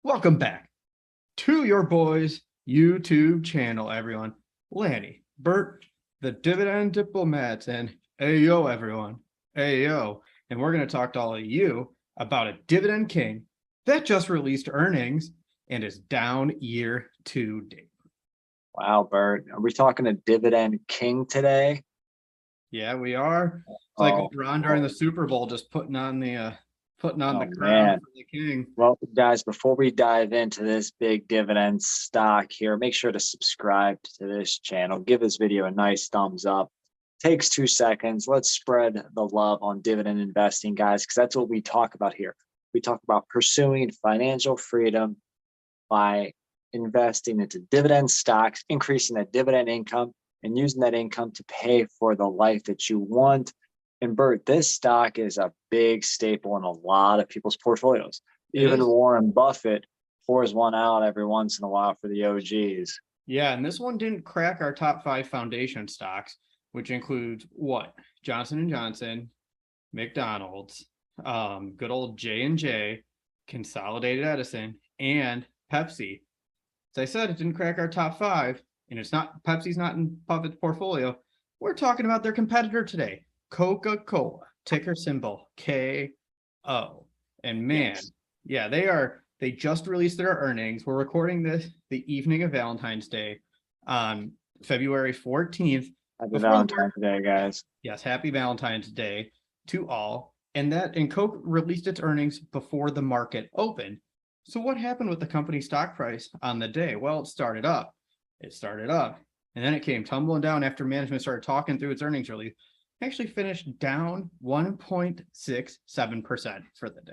Welcome back to your boys' YouTube channel, everyone. Lanny, Bert, the Dividend Diplomats, and Ayo, everyone. Ayo. And we're going to talk to all of you about a Dividend King that just released earnings and is down year to date. Wow, Bert. Are we talking a Dividend King today? Yeah, we are. It's like Ron during the Super Bowl just putting on the crown Man. for the king. Well, guys, before we dive into this big dividend stock here, make sure to subscribe to this channel. Give this video a nice thumbs up. Takes 2 seconds. Let's spread the love on dividend investing, guys, because that's what we talk about here. We talk about pursuing financial freedom by investing into dividend stocks, increasing that dividend income, and using that income to pay for the life that you want. And Bert, this stock is a big staple in a lot of people's portfolios. Even Warren Buffett pours one out every once in a while for the OGs. Yeah, and this one didn't crack our top 5 foundation stocks, which includes what? Johnson & Johnson, McDonald's, good old J&J, Consolidated Edison, and Pepsi. As I said, it didn't crack our top 5, and Pepsi's not in Buffett's portfolio. We're talking about their competitor today, Coca-Cola, ticker symbol KO. And man, yeah, they just released their earnings. We're recording this the evening of Valentine's Day on February 14th. Happy Valentine's Day, guys. Yes, happy Valentine's Day to all. And Coke released its earnings before the market opened. So what happened with the company stock price on the day? Well, it started up. And then it came tumbling down after management started talking through its earnings release. Actually finished down 1.67% for the day.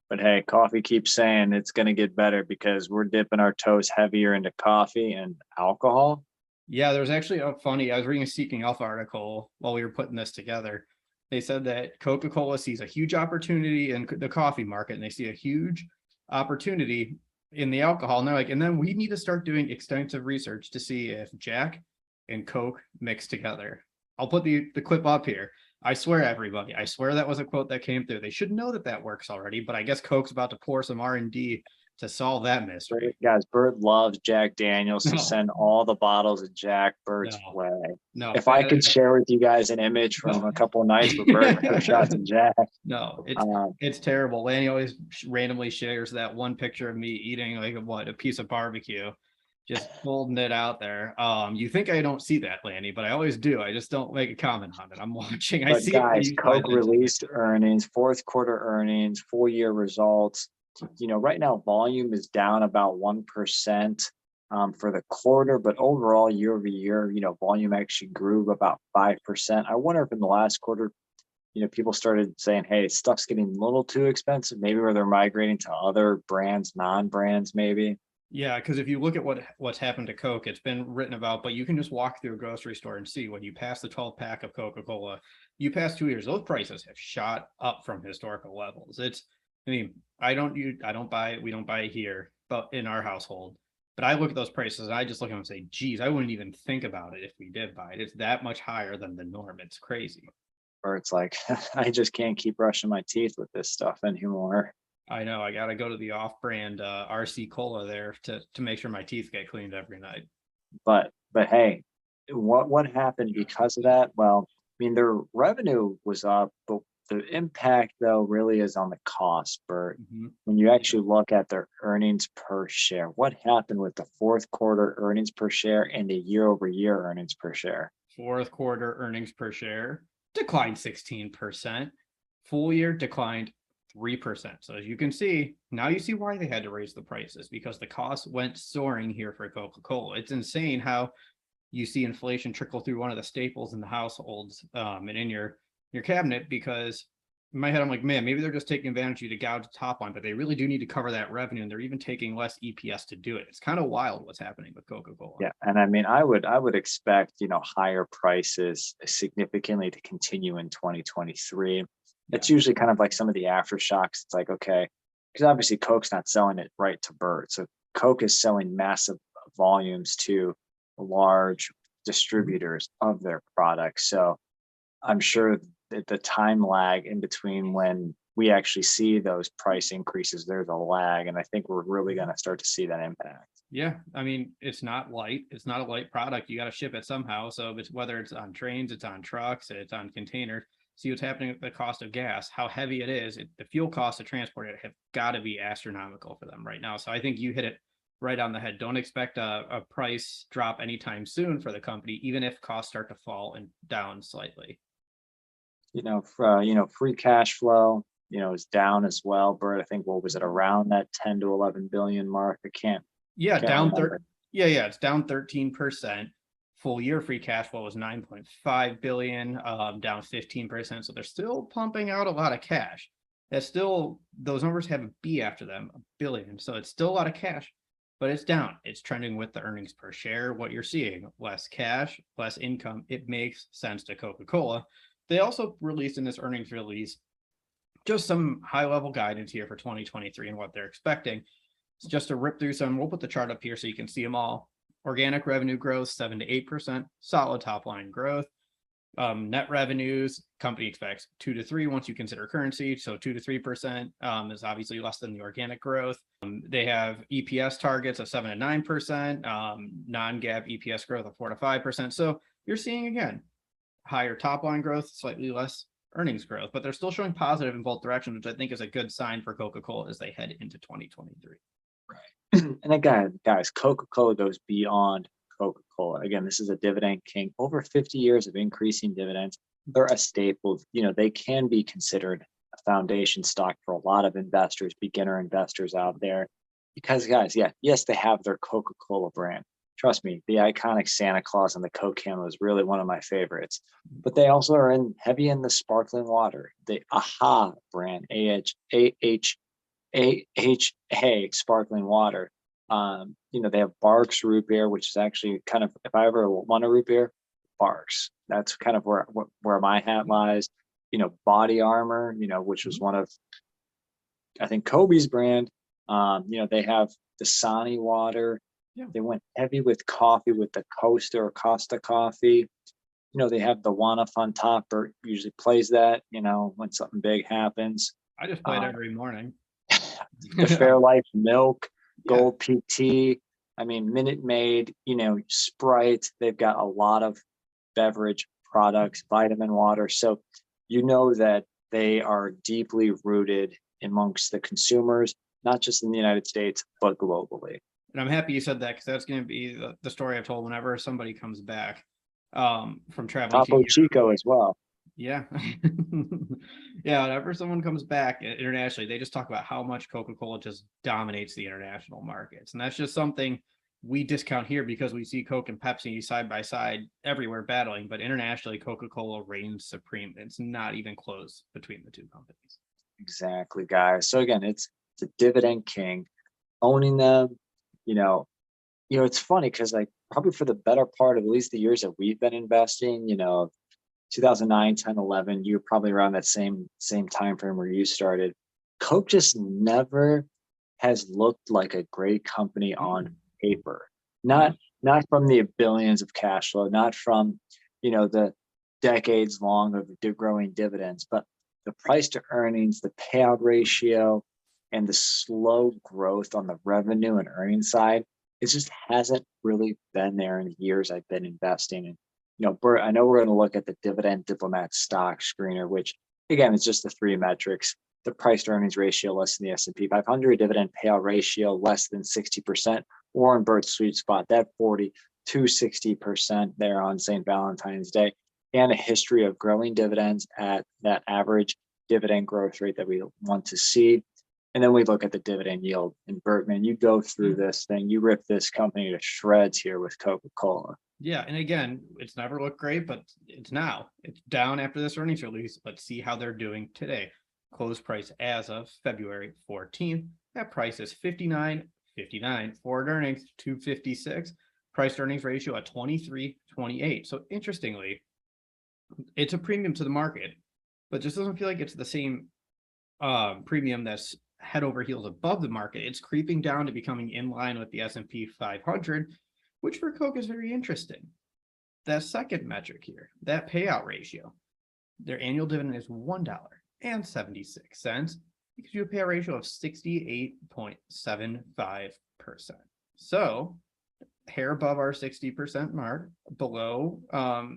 But hey, coffee keeps saying it's going to get better because we're dipping our toes heavier into coffee and alcohol. Yeah, there's actually I was reading a Seeking Alpha article while we were putting this together. They said that Coca-Cola sees a huge opportunity in the coffee market, and they see a huge opportunity in the alcohol. And they're like, and then we need to start doing extensive research to see if Jack and Coke mix together. I'll put the clip up here. I swear, everybody, I swear that was a quote that came through. They should know that works already, but I guess Coke's about to pour some R&D to solve that mystery. Guys, Bert loves Jack Daniels, so send all the bottles of Jack Bert's way. No, if I could share with you guys an image from a couple of nights with Bert with shots of Jack. No, it's terrible. Lanny always randomly shares that one picture of me eating a piece of barbecue. Just holding it out there. You think I don't see that, Lanny, but I always do. I just don't make a comment on it. I'm watching. I see guys, Coke released earnings, fourth quarter earnings, full year results. Right now volume is down about 1% for the quarter, but overall year over year, volume actually grew about 5%. I wonder if in the last quarter, people started saying, hey, stuff's getting a little too expensive, maybe where they're migrating to other brands, non-brands maybe. Yeah, because if you look at what's happened to Coke, it's been written about, but you can just walk through a grocery store and see when you pass the 12-pack of Coca-Cola, you pass 2 years, those prices have shot up from historical levels. We don't buy it here, but in our household. But I look at those prices and I just look at them and say, geez, I wouldn't even think about it if we did buy it. It's that much higher than the norm. It's crazy. Or it's like, I just can't keep brushing my teeth with this stuff anymore. I know. I got to go to the off-brand RC Cola there to make sure my teeth get cleaned every night. But hey, what happened because of that? Well, I mean, their revenue was up, but the impact though really is on the cost, Bert. When you actually look at their earnings per share, what happened with the fourth quarter earnings per share and the year over year earnings per share? Fourth quarter earnings per share declined 16%. Full year declined 3%. So as you can see, now you see why they had to raise the prices, because the costs went soaring here for Coca-Cola. It's insane how you see inflation trickle through one of the staples in the households and in your cabinet, because in my head, I'm like, man, maybe they're just taking advantage of you to gouge the top line, but they really do need to cover that revenue, and they're even taking less EPS to do it. It's kind of wild what's happening with Coca-Cola. Yeah, and I mean, I would expect, higher prices significantly to continue in 2023. It's usually kind of like some of the aftershocks. It's like, okay, because obviously Coke's not selling it right to Bert. So Coke is selling massive volumes to large distributors of their products. So I'm sure that the time lag in between when we actually see those price increases, there's a lag. And I think we're really going to start to see that impact. Yeah, I mean, it's not light. It's not a light product. You got to ship it somehow. So it's whether it's on trains, it's on trucks, it's on containers. See what's happening with the cost of gas, how heavy it is. The fuel costs to transport it have got to be astronomical for them right now. So I think you hit it right on the head. Don't expect a price drop anytime soon for the company, even if costs start to fall and down slightly. Free cash flow, is down as well. Bert, I think, what was it, around that 10 to 11 billion mark? Yeah, down remember. yeah, it's down 13%. Full year free cash flow was 9.5 billion, down 15%. So they're still pumping out a lot of cash. That's still, those numbers have a B after them, a billion. So it's still a lot of cash, but it's down. It's trending with the earnings per share. What you're seeing, less cash, less income. It makes sense to Coca-Cola. They also released in this earnings release just some high level guidance here for 2023 and what they're expecting. Just to rip through some, we'll put the chart up here so you can see them all. Organic revenue growth, 7 to 8%, solid top line growth. Net revenues, company expects 2 to 3 once you consider currency. So 2 to 3% is obviously less than the organic growth. They have EPS targets of 7 to 9%, non-GAAP EPS growth of 4 to 5%. So you're seeing, again, higher top line growth, slightly less earnings growth, but they're still showing positive in both directions, which I think is a good sign for Coca-Cola as they head into 2023. And again, guys, Coca-Cola goes beyond Coca-Cola. Again, this is a Dividend King. Over 50 years of increasing dividends. They're a staple. They can be considered a foundation stock for a lot of investors, beginner investors out there. Because, guys, yes, they have their Coca-Cola brand. Trust me, the iconic Santa Claus on the Coke can was really one of my favorites. But they also are heavy in the sparkling water. The AHA brand, AHA sparkling water. They have Barks root beer, which is actually kind of, if I ever want a root beer, Barks. That's kind of where my hat lies. Body Armor, which was one of, I think, Kobe's brand. They have Dasani water. Yeah. They went heavy with coffee with the Costa Coffee. They have the One Up on top. Bert usually plays that, when something big happens. I just play it every morning. The Fairlife milk, Gold PT, Minute Maid, Sprite. They've got a lot of beverage products, vitamin water. So that they are deeply rooted amongst the consumers, not just in the United States, but globally. And I'm happy you said that, because that's going to be the story I've told whenever somebody comes back from traveling. Topo Chico as well. Yeah. Yeah, whenever someone comes back internationally, they just talk about how much Coca-Cola just dominates the international markets. And that's just something we discount here because we see Coke and Pepsi side by side everywhere battling. But internationally, Coca-Cola reigns supreme. It's not even close between the two companies. Exactly, guys. So again, it's a Dividend King. Owning them, it's funny because probably for the better part of at least the years that we've been investing, 2009, 10, 11, you're probably around that same time frame where you started. Coke just never has looked like a great company on paper. Not from the billions of cash flow, not from, the decades long of growing dividends, but the price to earnings, the payout ratio, and the slow growth on the revenue and earnings side, it just hasn't really been there in the years I've been investing in. Bert, I know we're going to look at the Dividend Diplomat stock screener, which again is just the 3 metrics: the price to earnings ratio less than the S&P 500, dividend payout ratio less than 60%, or in Bert's sweet spot, that 40 to 60% there on St. Valentine's Day, and a history of growing dividends at that average dividend growth rate that we want to see. And then we look at the dividend yield. And Bert, man, you go through this thing, you rip this company to shreds here with Coca-Cola. Yeah, and again, it's never looked great, but it's down after this earnings release. Let's see how they're doing today. Close price as of February 14th. That price is 59.59. Forward earnings 256. Price to earnings ratio at 23.28. So interestingly, it's a premium to the market, but just doesn't feel like it's the same premium that's head over heels above the market. It's creeping down to becoming in line with the S&P 500, which for Coke is very interesting. That second metric here, that payout ratio, their annual dividend is $1. and 76 cents. It gives you a payout ratio of 68.75%. So hair above our 60% mark, below,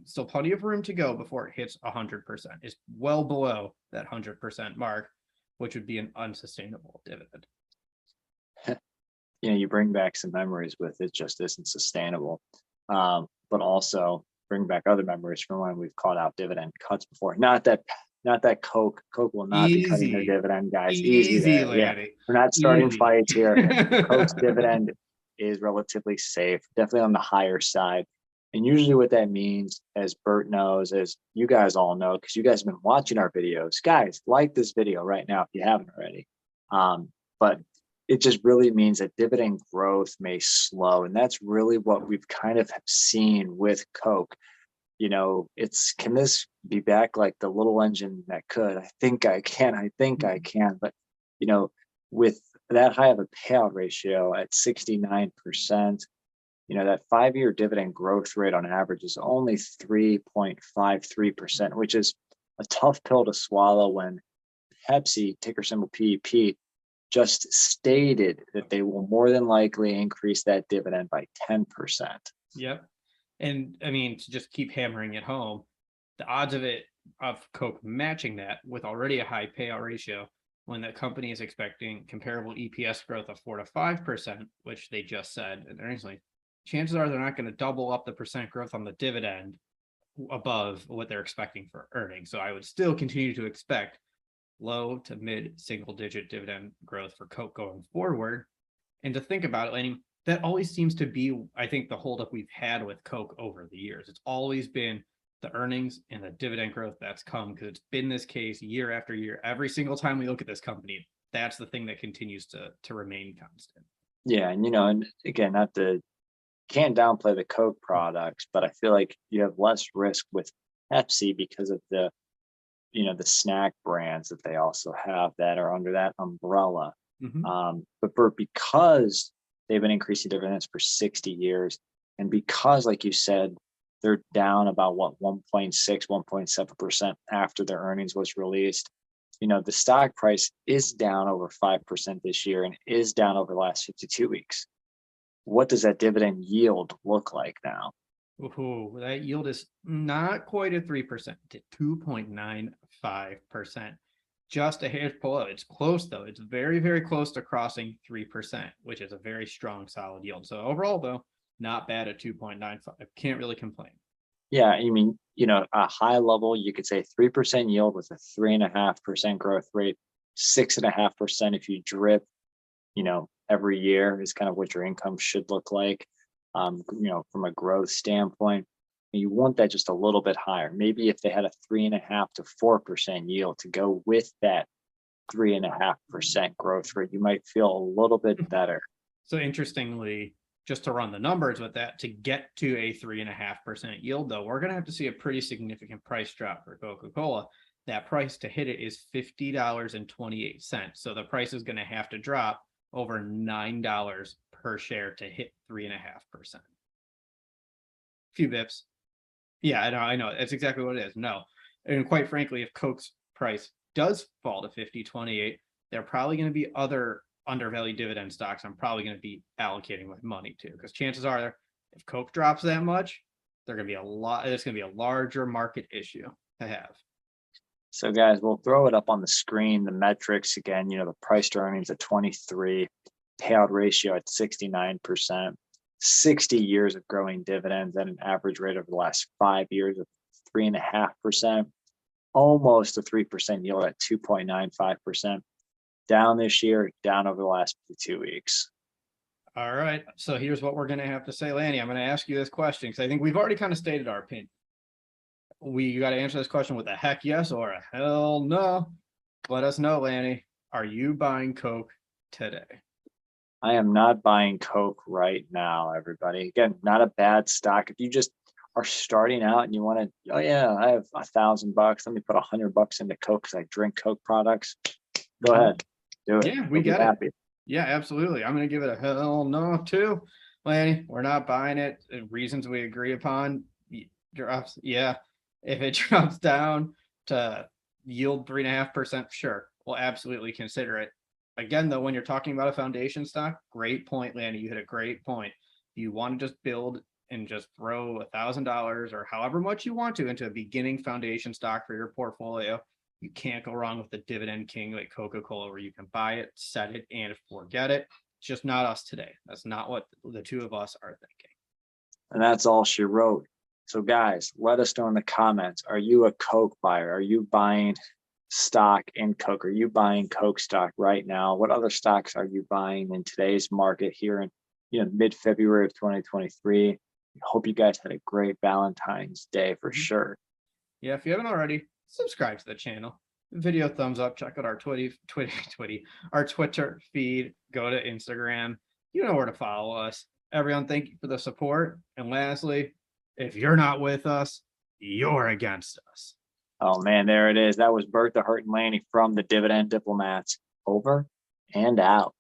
still plenty of room to go before it hits 100%. It's well below that 100% mark, which would be an unsustainable dividend. You bring back some memories with it just isn't sustainable. But also bring back other memories from when we've caught out dividend cuts before. Not that Coke will not be cutting their dividend, guys. Easy there. Yeah, we're not starting fights here. Coke's dividend is relatively safe, definitely on the higher side. And usually what that means, as Bert knows, as you guys all know, because you guys have been watching our videos, guys, like this video right now if you haven't already. But it just really means that dividend growth may slow. And that's really what we've kind of seen with Coke. Can this be back like the little engine that could? I think I can. But, with that high of a payout ratio at 69%, that 5-year dividend growth rate on average is only 3.53%, which is a tough pill to swallow when Pepsi, ticker symbol PEP, just stated that they will more than likely increase that dividend by 10%. Yep. And I mean, to just keep hammering it home, the odds of Coke matching that with already a high payout ratio, when the company is expecting comparable EPS growth of 4 to 5%, which they just said originally, chances are they're not going to double up the percent growth on the dividend above what they're expecting for earnings. So I would still continue to expect low to mid single digit dividend growth for Coke going forward. And to think about it, Laney, that always seems to be, I think, the holdup we've had with Coke over the years. It's always been the earnings and the dividend growth that's come, because it's been this case year after year. Every single time we look at this company, that's the thing that continues to remain constant. Yeah, and again, can't downplay the Coke products, but I feel like you have less risk with Pepsi because of the snack brands that they also have that are under that umbrella. But because they've been increasing dividends for 60 years, and because, like you said, they're down about 1.7% after their earnings was released. The stock price is down over 5% this year and is down over the last 52 weeks. What does that dividend yield look like now? Ooh, that yield is not quite at 3%, to 2.95%. Just a hair below. It's close though. It's very, very close to crossing 3%, which is a very strong, solid yield. So overall, though, not bad at 2.95. Can't really complain. Yeah, a high level, you could say 3% yield with a 3.5% growth rate, 6.5% if you drip, every year is kind of what your income should look like. From a growth standpoint, you want that just a little bit higher. Maybe if they had a 3.5 to 4% yield to go with that 3.5% growth rate, you might feel a little bit better. So interestingly, just to run the numbers with that, to get to a 3.5% yield, though, we're going to have to see a pretty significant price drop for Coca-Cola. That price to hit it is $50.28. So the price is going to have to drop over $9 per share to hit 3.5%. Few bips. Yeah, I know. That's exactly what it is. No. And quite frankly, if Coke's price does fall to 50.28, there are probably going to be other undervalued dividend stocks I'm probably going to be allocating my money to, because chances are if Coke drops that much, it's going to be a larger market issue to have. So guys, we'll throw it up on the screen, the metrics again, the price to earnings at 23, payout ratio at 69%, 60 years of growing dividends at an average rate over the last 5 years of 3.5%, almost a 3% yield at 2.95%. Down this year, down over the last 2 weeks. All right. So here's what we're going to have to say, Lanny. I'm going to ask you this question because I think we've already kind of stated our opinion. You got to answer this question with a heck yes or a hell no. Let us know, Lanny. Are you buying Coke today? I am not buying Coke right now, everybody. Again, not a bad stock. If you just are starting out and you want to, oh yeah, I have $1,000. Let me put $100 into Coke because I drink Coke products. Go ahead. Do it. Yeah, we get it. Yeah, absolutely. I'm going to give it a hell no too, Lanny. We're not buying it. Reasons we agree upon. Drops. Yeah. If it drops down to yield 3.5%, sure, we'll absolutely consider it. Again, though, when you're talking about a foundation stock, great point, Lanny. You hit a great point. You want to just build and just throw $1,000 or however much you want to into a beginning foundation stock for your portfolio. You can't go wrong with the Dividend King like Coca-Cola, where you can buy it, set it, and forget it. It's just not us today. That's not what the two of us are thinking. And that's all she wrote. So guys, let us know in the comments. Are you a Coke buyer? Are you buying stock in Coke? Are you buying Coke stock right now? What other stocks are you buying in today's market here in mid-February of 2023? Hope you guys had a great Valentine's Day for sure. Yeah, if you haven't already, subscribe to the channel. Video thumbs up. Check out our our Twitter feed. Go to Instagram. You know where to follow us. Everyone, thank you for the support. And lastly, if you're not with us, you're against us. Oh man, there it is. That was Bertha Hurt and Lanny from the Dividend Diplomats. Over and out.